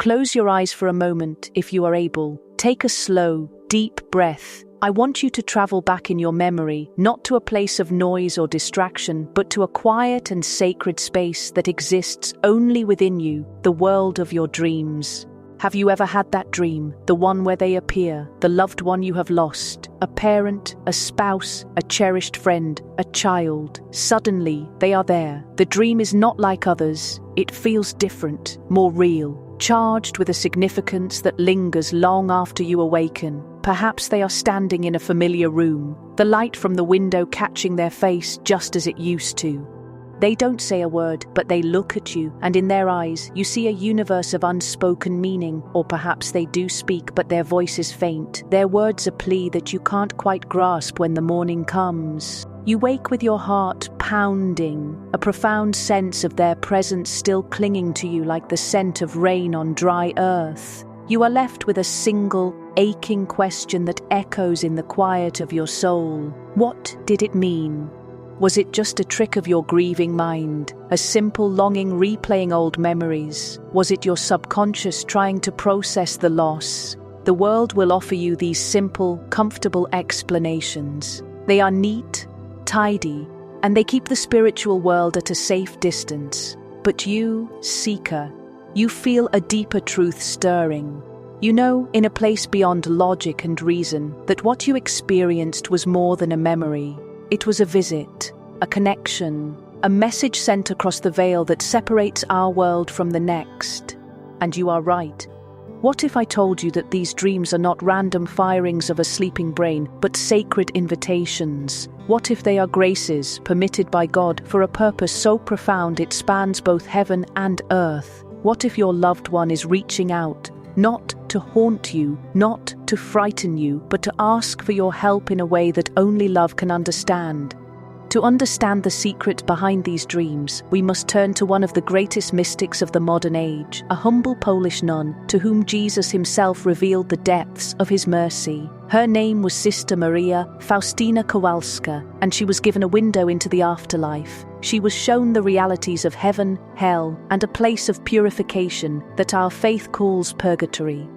Close your eyes for a moment if you are able. Take a slow, deep breath. I want you to travel back in your memory, not to a place of noise or distraction, but to a quiet and sacred space that exists only within you, the world of your dreams. Have you ever had that dream, the one where they appear, the loved one you have lost, a parent, a spouse, a cherished friend, a child? Suddenly, they are there. The dream is not like others. It feels different, more real, charged with a significance that lingers long after you awaken. Perhaps they are standing in a familiar room, the light from the window catching their face just as it used to. They don't say a word, but they look at you, and in their eyes you see a universe of unspoken meaning. Or perhaps they do speak, but their voice is faint. Their words a plea that you can't quite grasp when the morning comes. You wake with your heart pounding, a profound sense of their presence still clinging to you like the scent of rain on dry earth. You are left with a single, aching question that echoes in the quiet of your soul. What did it mean? Was it just a trick of your grieving mind, a simple longing replaying old memories? Was it your subconscious trying to process the loss? The world will offer you these simple, comfortable explanations. They are neat, tidy, and they keep the spiritual world at a safe distance. But you, seeker, you feel a deeper truth stirring. You know, in a place beyond logic and reason, that what you experienced was more than a memory. It was a visit, a connection, a message sent across the veil that separates our world from the next. And you are right. What if I told you that these dreams are not random firings of a sleeping brain, but sacred invitations? What if they are graces permitted by God for a purpose so profound it spans both heaven and earth? What if your loved one is reaching out, not to haunt you, not to frighten you, but to ask for your help in a way that only love can understand? To understand the secret behind these dreams, we must turn to one of the greatest mystics of the modern age, a humble Polish nun to whom Jesus himself revealed the depths of his mercy. Her name was Sister Maria Faustina Kowalska, and she was given a window into the afterlife. She was shown the realities of heaven, hell, and a place of purification that our faith calls Purgatory.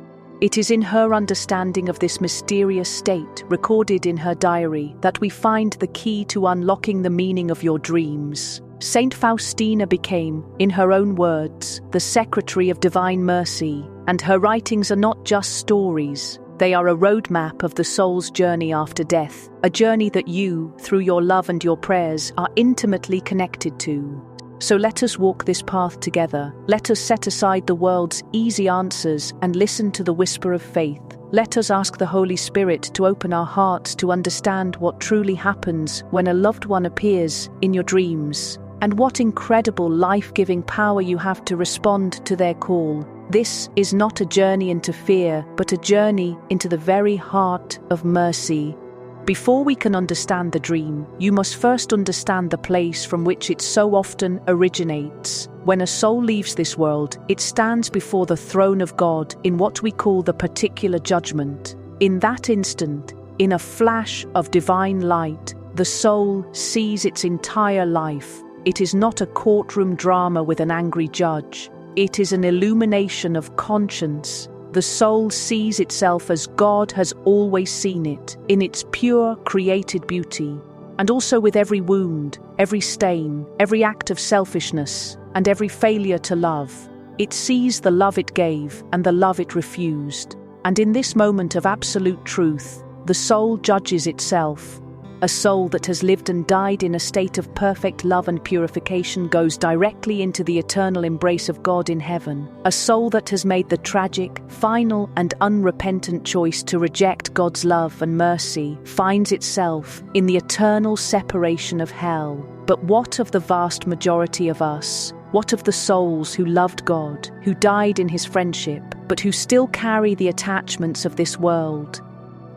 It is in her understanding of this mysterious state, recorded in her diary, that we find the key to unlocking the meaning of your dreams. Saint Faustina became, in her own words, the secretary of divine mercy, and her writings are not just stories. They are a roadmap of the soul's journey after death, a journey that you, through your love and your prayers, are intimately connected to. So let us walk this path together. Let us set aside the world's easy answers and listen to the whisper of faith. Let us ask the Holy Spirit to open our hearts to understand what truly happens when a loved one appears in your dreams, and what incredible life-giving power you have to respond to their call. This is not a journey into fear, but a journey into the very heart of mercy. Before we can understand the dream, you must first understand the place from which it so often originates. When a soul leaves this world, it stands before the throne of God in what we call the particular judgment. In that instant, in a flash of divine light, the soul sees its entire life. It is not a courtroom drama with an angry judge. It is an illumination of conscience. The soul sees itself as God has always seen it, in its pure, created beauty. And also with every wound, every stain, every act of selfishness, and every failure to love. It sees the love it gave and the love it refused. And in this moment of absolute truth, the soul judges itself. A soul that has lived and died in a state of perfect love and purification goes directly into the eternal embrace of God in heaven. A soul that has made the tragic, final, and unrepentant choice to reject God's love and mercy finds itself in the eternal separation of hell. But what of the vast majority of us? What of the souls who loved God, who died in his friendship, but who still carry the attachments of this world?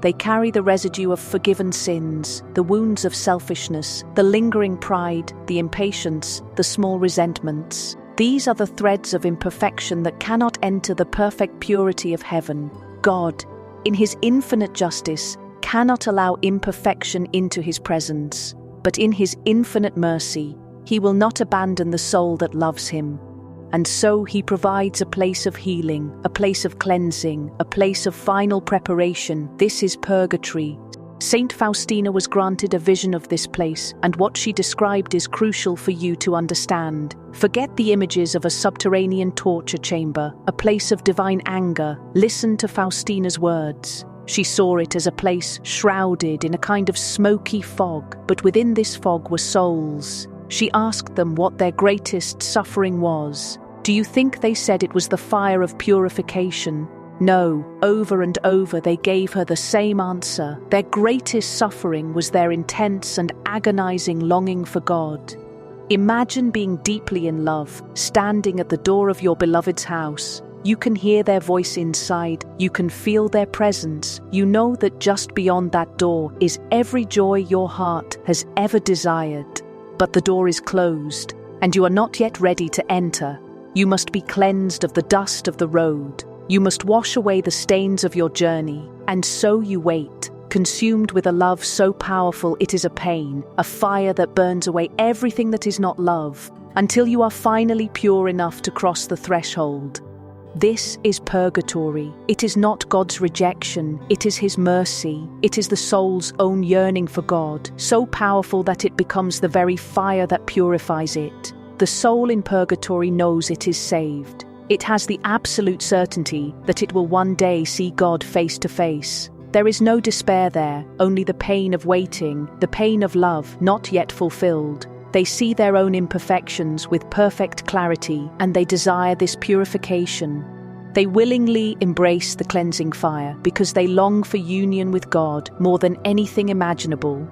They carry the residue of forgiven sins, the wounds of selfishness, the lingering pride, the impatience, the small resentments. These are the threads of imperfection that cannot enter the perfect purity of heaven. God, in his infinite justice, cannot allow imperfection into his presence, but in his infinite mercy, he will not abandon the soul that loves him. and so he provides a place of healing, a place of cleansing, a place of final preparation. This is purgatory. Saint Faustina was granted a vision of this place, and what she described is crucial for you to understand. Forget the images of a subterranean torture chamber, a place of divine anger. Listen to Faustina's words. She saw it as a place shrouded in a kind of smoky fog, but within this fog were souls. She asked them what their greatest suffering was. Do you think they said it was the fire of purification? No, over and over they gave her the same answer. Their greatest suffering was their intense and agonizing longing for God. Imagine being deeply in love, standing at the door of your beloved's house. You can hear their voice inside, you can feel their presence. You know that just beyond that door is every joy your heart has ever desired. But the door is closed, and you are not yet ready to enter. You must be cleansed of the dust of the road. You must wash away the stains of your journey, and so you wait, consumed with a love so powerful it is a pain, a fire that burns away everything that is not love, until you are finally pure enough to cross the threshold. This is purgatory. It is not God's rejection, it is His mercy. It is the soul's own yearning for God, so powerful that it becomes the very fire that purifies it. The soul in purgatory knows it is saved. It has the absolute certainty that it will one day see God face to face. There is no despair there, only the pain of waiting, the pain of love not yet fulfilled. They see their own imperfections with perfect clarity, and they desire this purification. They willingly embrace the cleansing fire because they long for union with God more than anything imaginable.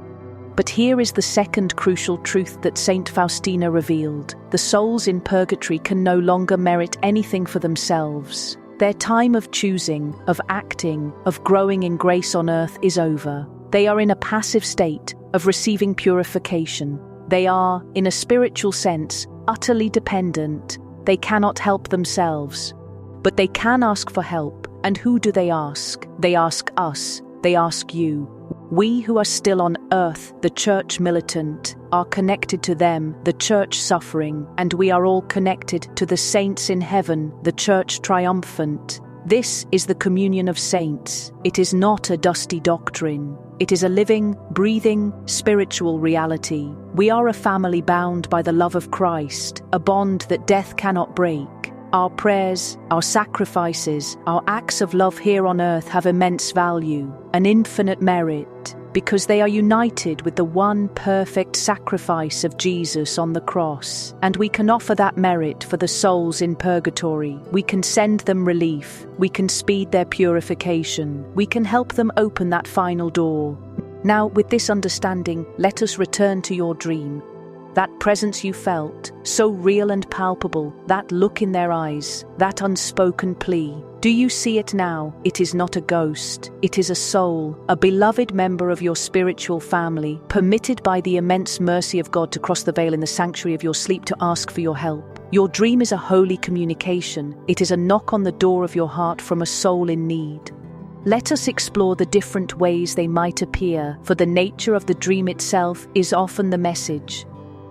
But here is the second crucial truth that Saint Faustina revealed. The souls in purgatory can no longer merit anything for themselves. Their time of choosing, of acting, of growing in grace on earth is over. They are in a passive state of receiving purification. They are, in a spiritual sense, utterly dependent. They cannot help themselves. But they can ask for help. And who do they ask? They ask us. They ask you. We who are still on earth, the church militant, are connected to them, the church suffering, and we are all connected to the saints in heaven, the church triumphant. This is the communion of saints. It is not a dusty doctrine. It is a living, breathing, spiritual reality. We are a family bound by the love of Christ, a bond that death cannot break. Our prayers, our sacrifices, our acts of love here on earth have immense value, an infinite merit, because they are united with the one perfect sacrifice of Jesus on the cross. And we can offer that merit for the souls in purgatory. We can send them relief. We can speed their purification. We can help them open that final door. Now, with this understanding, let us return to your dream. That presence you felt, so real and palpable, that look in their eyes, that unspoken plea. Do you see it now? It is not a ghost. It is a soul, a beloved member of your spiritual family, permitted by the immense mercy of God to cross the veil in the sanctuary of your sleep to ask for your help. Your dream is a holy communication. It is a knock on the door of your heart from a soul in need. Let us explore the different ways they might appear, for the nature of the dream itself is often the message.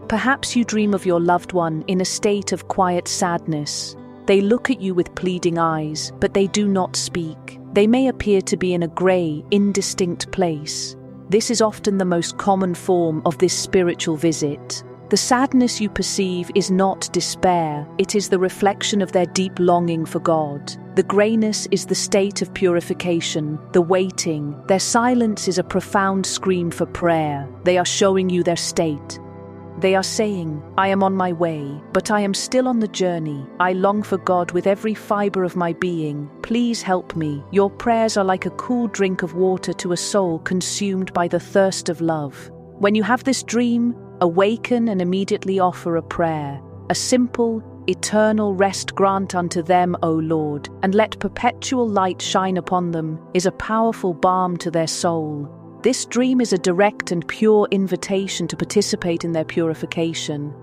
Perhaps you dream of your loved one in a state of quiet sadness. They look at you with pleading eyes, but they do not speak. They may appear to be in a grey, indistinct place. This is often the most common form of this spiritual visit. The sadness you perceive is not despair, it is the reflection of their deep longing for God. The greyness is the state of purification, the waiting. Their silence is a profound scream for prayer. They are showing you their state. They are saying, I am on my way, but I am still on the journey. I long for God with every fibre of my being. Please help me. Your prayers are like a cool drink of water to a soul consumed by the thirst of love. When you have this dream, awaken and immediately offer a prayer. A simple, eternal rest grant unto them, O Lord, and let perpetual light shine upon them, is a powerful balm to their soul. This dream is a direct and pure invitation to participate in their purification.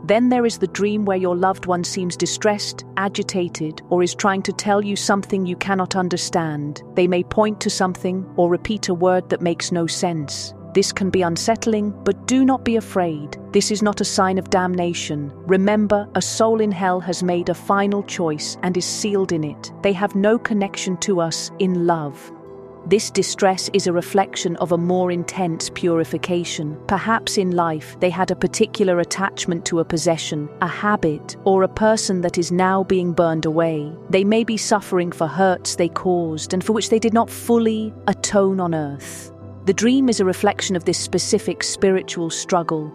Then there is the dream where your loved one seems distressed, agitated, or is trying to tell you something you cannot understand. They may point to something or repeat a word that makes no sense. This can be unsettling, but do not be afraid. This is not a sign of damnation. Remember, a soul in hell has made a final choice and is sealed in it. They have no connection to us in love. This distress is a reflection of a more intense purification. Perhaps in life they had a particular attachment to a possession, a habit, or a person that is now being burned away. They may be suffering for hurts they caused and for which they did not fully atone on earth. The dream is a reflection of this specific spiritual struggle.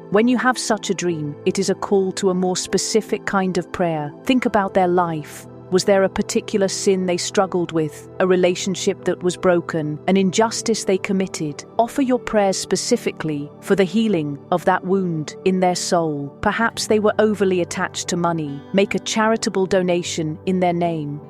When you have such a dream, it is a call to a more specific kind of prayer. Think about their life. Was there a particular sin they struggled with, a relationship that was broken, an injustice they committed? Offer your prayers specifically for the healing of that wound in their soul. Perhaps they were overly attached to money. Make a charitable donation in their name.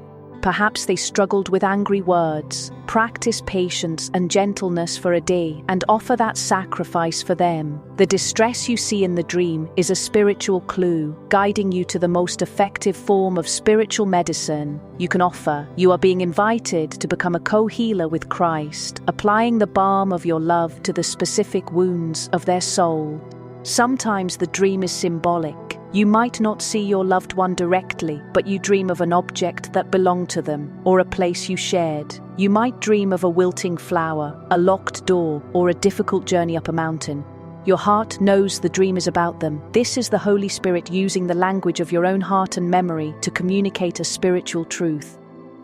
Perhaps they struggled with angry words. Practice patience and gentleness for a day and offer that sacrifice for them. The distress you see in the dream is a spiritual clue, guiding you to the most effective form of spiritual medicine you can offer. You are being invited to become a co-healer with Christ, applying the balm of your love to the specific wounds of their soul. Sometimes the dream is symbolic. You might not see your loved one directly, but you dream of an object that belonged to them, or a place you shared. You might dream of a wilting flower, a locked door, or a difficult journey up a mountain. Your heart knows the dream is about them. This is the Holy Spirit using the language of your own heart and memory to communicate a spiritual truth.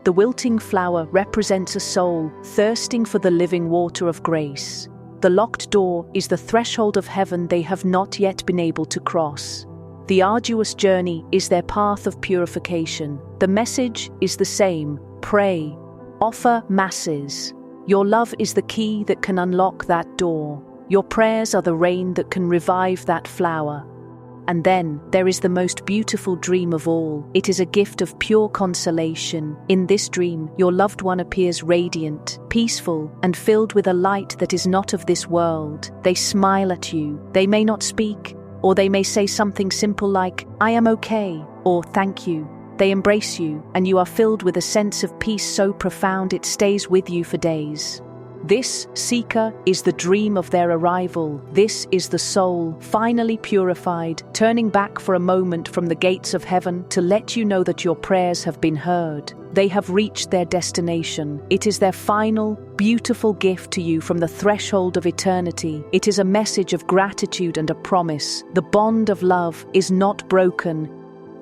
The wilting flower represents a soul thirsting for the living water of grace. The locked door is the threshold of heaven they have not yet been able to cross. The arduous journey is their path of purification. The message is the same: pray, offer masses. Your love is the key that can unlock that door. Your prayers are the rain that can revive that flower. And then there is the most beautiful dream of all. It is a gift of pure consolation. In this dream, your loved one appears radiant, peaceful, and filled with a light that is not of this world. They smile at you. They may not speak, or they may say something simple like, "I am okay," or "thank you." They embrace you, and you are filled with a sense of peace so profound it stays with you for days. This, seeker, is the dream of their arrival. This is the soul, finally purified, turning back for a moment from the gates of heaven to let you know that your prayers have been heard. They have reached their destination. It is their final, beautiful gift to you from the threshold of eternity. It is a message of gratitude and a promise. The bond of love is not broken.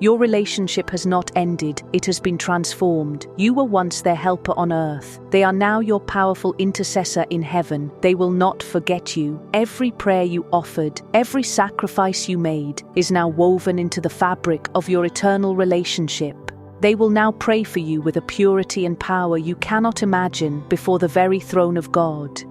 Your relationship has not ended, it has been transformed. You were once their helper on earth. They are now your powerful intercessor in heaven. They will not forget you. Every prayer you offered, every sacrifice you made, is now woven into the fabric of your eternal relationship. They will now pray for you with a purity and power you cannot imagine before the very throne of God.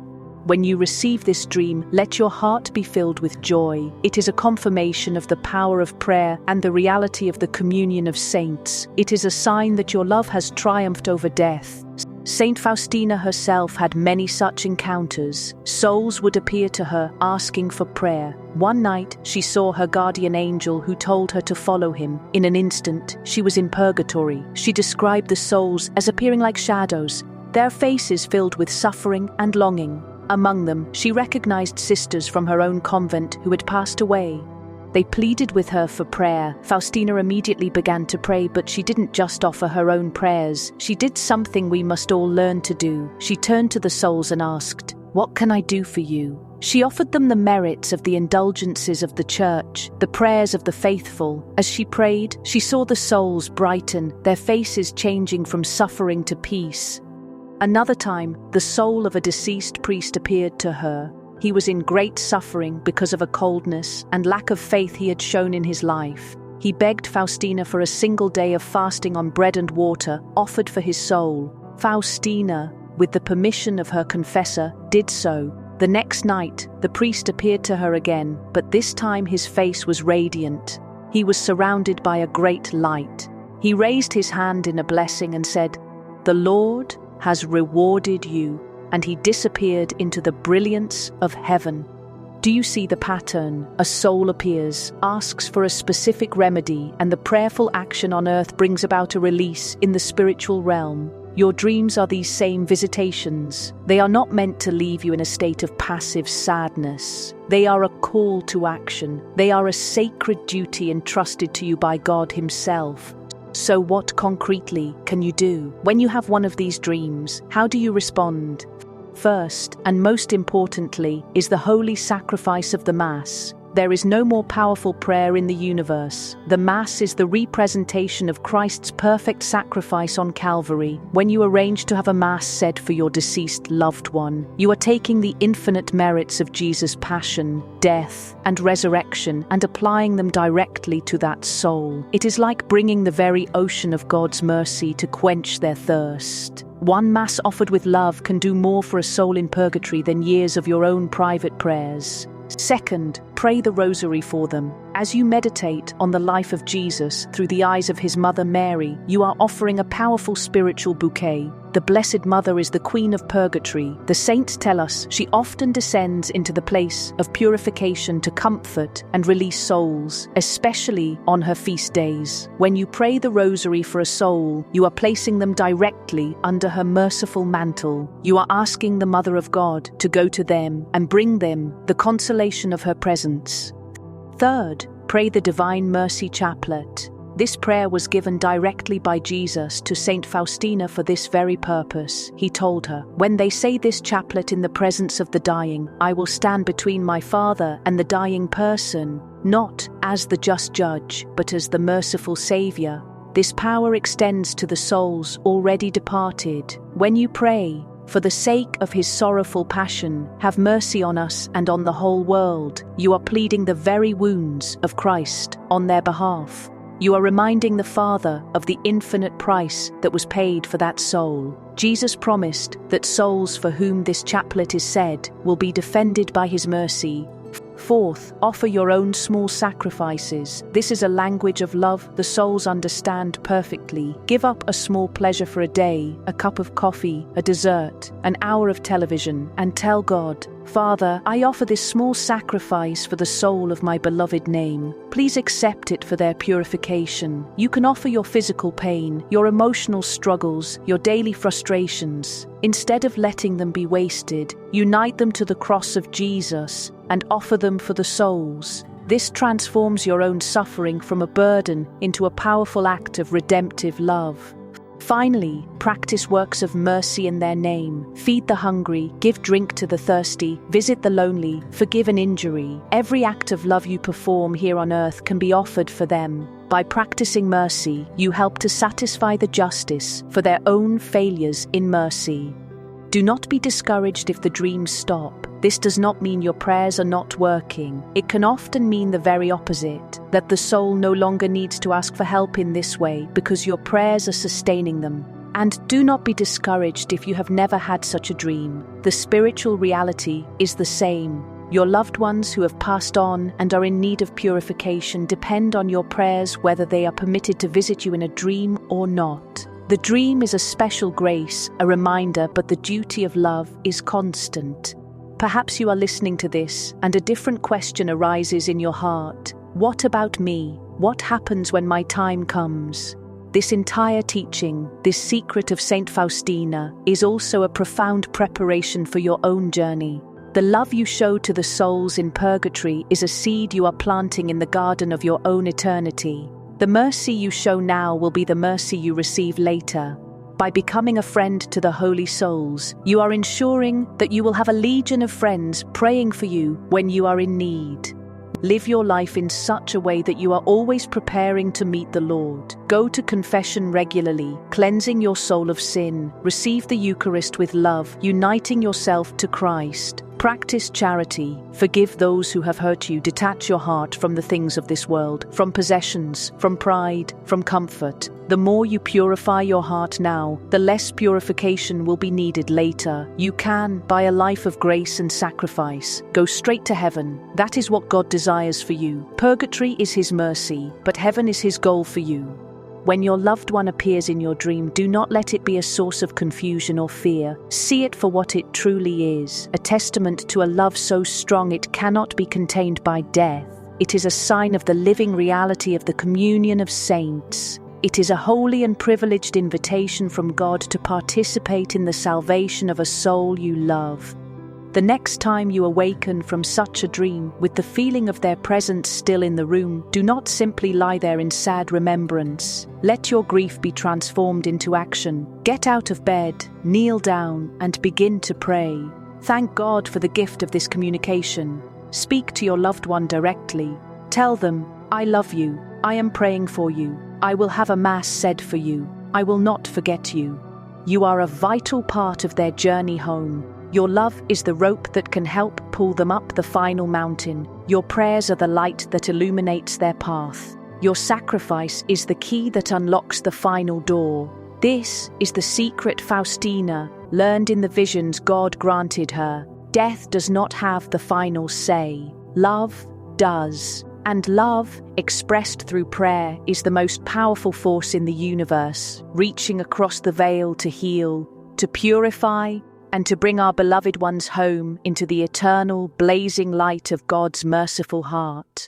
When you receive this dream, let your heart be filled with joy. It is a confirmation of the power of prayer and the reality of the communion of saints. It is a sign that your love has triumphed over death. Saint Faustina herself had many such encounters. Souls would appear to her, asking for prayer. One night, she saw her guardian angel who told her to follow him. In an instant, she was in purgatory. She described the souls as appearing like shadows, their faces filled with suffering and longing. Among them, she recognized sisters from her own convent who had passed away. They pleaded with her for prayer. Faustina immediately began to pray, but she didn't just offer her own prayers. She did something we must all learn to do. She turned to the souls and asked, "What can I do for you?" She offered them the merits of the indulgences of the Church, the prayers of the faithful. As she prayed, she saw the souls brighten, their faces changing from suffering to peace. Another time, the soul of a deceased priest appeared to her. He was in great suffering because of a coldness and lack of faith he had shown in his life. He begged Faustina for a single day of fasting on bread and water offered for his soul. Faustina, with the permission of her confessor, did so. The next night, the priest appeared to her again, but this time his face was radiant. He was surrounded by a great light. He raised his hand in a blessing and said, "The Lord has rewarded you," and he disappeared into the brilliance of heaven. Do you see the pattern? A soul appears, asks for a specific remedy, and the prayerful action on earth brings about a release in the spiritual realm. Your dreams are these same visitations. They are not meant to leave you in a state of passive sadness. They are a call to action. They are a sacred duty entrusted to you by God Himself. So what concretely can you do? When you have one of these dreams, how do you respond? First, and most importantly, is the holy sacrifice of the Mass. There is no more powerful prayer in the universe. The Mass is the representation of Christ's perfect sacrifice on Calvary. When you arrange to have a Mass said for your deceased loved one, you are taking the infinite merits of Jesus' passion, death, and resurrection and applying them directly to that soul. It is like bringing the very ocean of God's mercy to quench their thirst. One Mass offered with love can do more for a soul in purgatory than years of your own private prayers. Second, pray the rosary for them. As you meditate on the life of Jesus through the eyes of His mother Mary, you are offering a powerful spiritual bouquet. The Blessed Mother is the Queen of Purgatory. The saints tell us she often descends into the place of purification to comfort and release souls, especially on her feast days. When you pray the rosary for a soul, you are placing them directly under her merciful mantle. You are asking the Mother of God to go to them and bring them the consolation of her presence. Third, pray the Divine Mercy Chaplet. This prayer was given directly by Jesus to Saint Faustina for this very purpose. He told her, "When they say this chaplet in the presence of the dying, I will stand between my Father and the dying person, not as the just judge, but as the merciful Saviour." This power extends to the souls already departed. When you pray, "For the sake of His sorrowful passion, have mercy on us and on the whole world," you are pleading the very wounds of Christ on their behalf. You are reminding the Father of the infinite price that was paid for that soul. Jesus promised that souls for whom this chaplet is said will be defended by His mercy. Fourth, offer your own small sacrifices. This is a language of love the souls understand perfectly. Give up a small pleasure for a day, a cup of coffee, a dessert, an hour of television, and tell God, "Father, I offer this small sacrifice for the soul of my beloved name. Please accept it for their purification." You can offer your physical pain, your emotional struggles, your daily frustrations. Instead of letting them be wasted, unite them to the cross of Jesus and offer them for the souls. This transforms your own suffering from a burden into a powerful act of redemptive love. Finally, practice works of mercy in their name. Feed the hungry, give drink to the thirsty, visit the lonely, forgive an injury. Every act of love you perform here on earth can be offered for them. By practicing mercy, you help to satisfy the justice for their own failures in mercy. Do not be discouraged if the dreams stop. This does not mean your prayers are not working. It can often mean the very opposite, that the soul no longer needs to ask for help in this way because your prayers are sustaining them. And do not be discouraged if you have never had such a dream. The spiritual reality is the same. Your loved ones who have passed on and are in need of purification depend on your prayers whether they are permitted to visit you in a dream or not. The dream is a special grace, a reminder, but the duty of love is constant. Perhaps you are listening to this and a different question arises in your heart. What about me? What happens when my time comes? This entire teaching, this secret of Saint Faustina, is also a profound preparation for your own journey. The love you show to the souls in purgatory is a seed you are planting in the garden of your own eternity. The mercy you show now will be the mercy you receive later. By becoming a friend to the holy souls, you are ensuring that you will have a legion of friends praying for you when you are in need. Live your life in such a way that you are always preparing to meet the Lord. Go to confession regularly, cleansing your soul of sin. Receive the Eucharist with love, uniting yourself to Christ. Practice charity. Forgive those who have hurt you. Detach your heart from the things of this world, from possessions, from pride, from comfort. The more you purify your heart now, the less purification will be needed later. You can, by a life of grace and sacrifice, go straight to heaven. That is what God desires for you. Purgatory is His mercy, but heaven is His goal for you. When your loved one appears in your dream, do not let it be a source of confusion or fear. See it for what it truly is, a testament to a love so strong it cannot be contained by death. It is a sign of the living reality of the communion of saints. It is a holy and privileged invitation from God to participate in the salvation of a soul you love. The next time you awaken from such a dream, with the feeling of their presence still in the room, do not simply lie there in sad remembrance. Let your grief be transformed into action. Get out of bed, kneel down, and begin to pray. Thank God for the gift of this communication. Speak to your loved one directly. Tell them, "I love you. I am praying for you. I will have a mass said for you. I will not forget you." You are a vital part of their journey home. Your love is the rope that can help pull them up the final mountain. Your prayers are the light that illuminates their path. Your sacrifice is the key that unlocks the final door. This is the secret Faustina learned in the visions God granted her. Death does not have the final say. Love does. And love, expressed through prayer, is the most powerful force in the universe, reaching across the veil to heal, to purify, and to bring our beloved ones home into the eternal, blazing light of God's merciful heart.